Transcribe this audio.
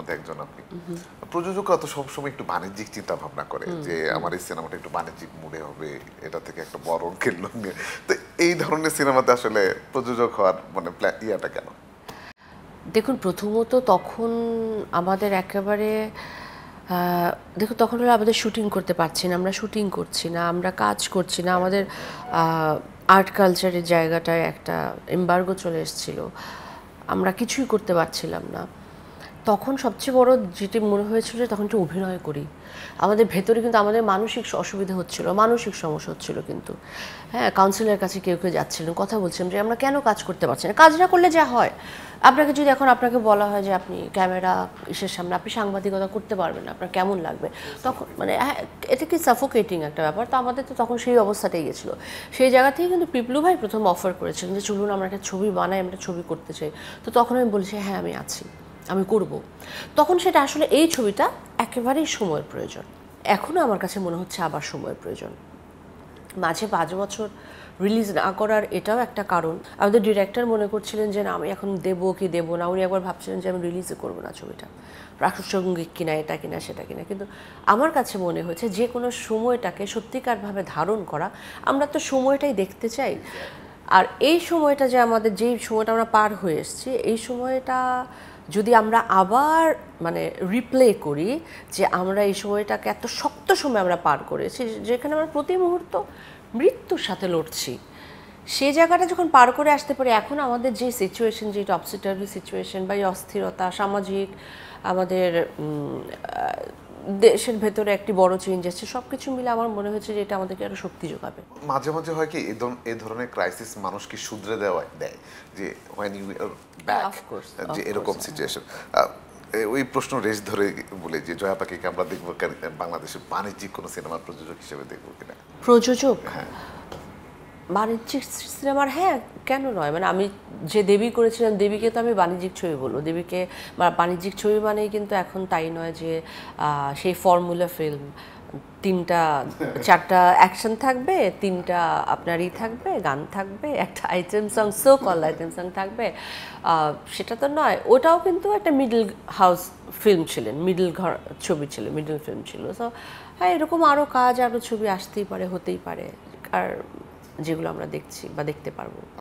মধ্যে একজন আপনি। প্রযোজকরা তো সবসময় একটু বাণিজ্যিক চিন্তা ভাবনা করে যে আমার এই সিনেমাটা একটু বাণিজ্যিক মুডে হবে, এটা থেকে একটা বড় অঙ্কের লোক নিয়ে। তো এই ধরনের সিনেমাতে আসলে প্রযোজক হওয়ার মানে ইয়াটা কেন? দেখুন, প্রথমত তখন আমাদের একেবারে দেখুন, তখন হলো আমাদের শুটিং করতে পারছি না, আমরা শুটিং করছি না, আমরা কাজ করছি না, আমাদের আর্ট কালচারের জায়গাটায় একটা এমবার্গো চলে এসেছিল, আমরা কিছুই করতে পারছিলাম না। তখন সবচেয়ে বড় যেটি মনে হয়েছিল যে তখন একটু অভিনয় করি। আমাদের ভেতরে কিন্তু আমাদের মানসিক অসুবিধা হচ্ছিল, মানসিক সমস্যা হচ্ছিল কিন্তু। হ্যাঁ, কাউন্সিলরের কাছে কেউ কেউ যাচ্ছিলেন, কথা বলছিলাম যে আমরা কেন কাজ করতে পারছি না। কাজ না করলে যা হয়, আপনাকে যদি এখন আপনাকে বলা হয় যে আপনি ক্যামেরা ইসের সামনে আপনি সাংবাদিকতা করতে পারবেন না, আপনার কেমন লাগবে তখন? মানে হ্যাঁ, এটা কি সাফোকেটিং একটা ব্যাপার। তো আমাদের তো তখন সেই অবস্থাটাই গেছিলো। সেই জায়গা থেকে কিন্তু পিপলু ভাই প্রথম অফার করেছিলেন যে চলুন আমরা একটা ছবি বানাই, আমরা একটা ছবি করতে চাই। তো তখন আমি বলেছি হ্যাঁ আমি আছি, আমি করব। তখন সেটা আসলে এই ছবিটা একেবারেই সময়ের প্রয়োজন। এখনও আমার কাছে মনে হচ্ছে আবার সময়ের প্রয়োজন। মাঝে ৫ বছর রিলিজ না করার এটাও একটা কারণ। আমাদের ডিরেক্টর মনে করছিলেন যে না আমি এখন দেবো কি দেবো না, উনি একবার ভাবছিলেন যে আমি রিলিজও করবো না ছবিটা, প্রাসঙ্গিক কিনা, এটা কিনা সেটা কিনা। কিন্তু আমার কাছে মনে হয়েছে যে কোনো সময়টাকে সত্যিকারভাবে ধারণ করা, আমরা তো সময়টাই দেখতে চাই। আর এই সময়টা যে আমাদের যেই সময়টা আমরা পার হয়ে এসেছি, এই সময়টা যদি আমরা আবার মানে রিপ্লে করি যে আমরা এই সময়টাকে এত শক্ত সময় আমরা পার করেছি যেখানে আমরা প্রতি মুহূর্ত মৃত্যুর সাথে লড়ছি, সেই জায়গাটা যখন পার করে আসতে পারি, এখন আমাদের যে সিচুয়েশন, যে টপসিটারি সিচুয়েশন বা এই অস্থিরতা, সামাজিক আমাদের দেশের ভেতরে একটি বড় চেঞ্জ আসছে, সব কিছু মিলে আমার মনে হয়েছে যে এটা আমাদেরকে আরো শক্তি যোগাবে। মাঝে মাঝে হয় কি এই ধরনের ক্রাইসিস মানুষকে শুধরে দেয় যে when you are back, যে এরকম সিচুয়েশন। ওই প্রশ্ন রেশ ধরে বলে যে জয়া পাখিকে আমরা দেখবো বাংলাদেশে বাণিজ্যিক কোনো সিনেমার প্রযোজক হিসেবে দেখবো কিনা? প্রযোজক? হ্যাঁ, বাণিজ্যিক সিনেমার, হ্যাঁ কেন নয়। মানে আমি যে দেবী করেছিলাম, দেবীকে তো আমি বাণিজ্যিক ছবি বলবো। দেবীকে বাণিজ্যিক ছবি মানেই কিন্তু এখন তাই নয় যে সেই ফর্মুলা ফিল্ম, 3টা 4টা অ্যাকশন থাকবে, 3টা আপনারই থাকবে, গান থাকবে, একটা item song, so call item song থাকবে, সেটা তো নয়। ওটাও কিন্তু একটা মিডল হাউস ফিল্ম ছিলেন, মিডল ঘর ছবি ছিল, মিডল ফিল্ম ছিল। সো হ্যাঁ, এরকম আরও কাজ, আরও ছবি আসতেই পারে, হতেই পারে, আর যেগুলো আমরা দেখছি বা দেখতে পারবো।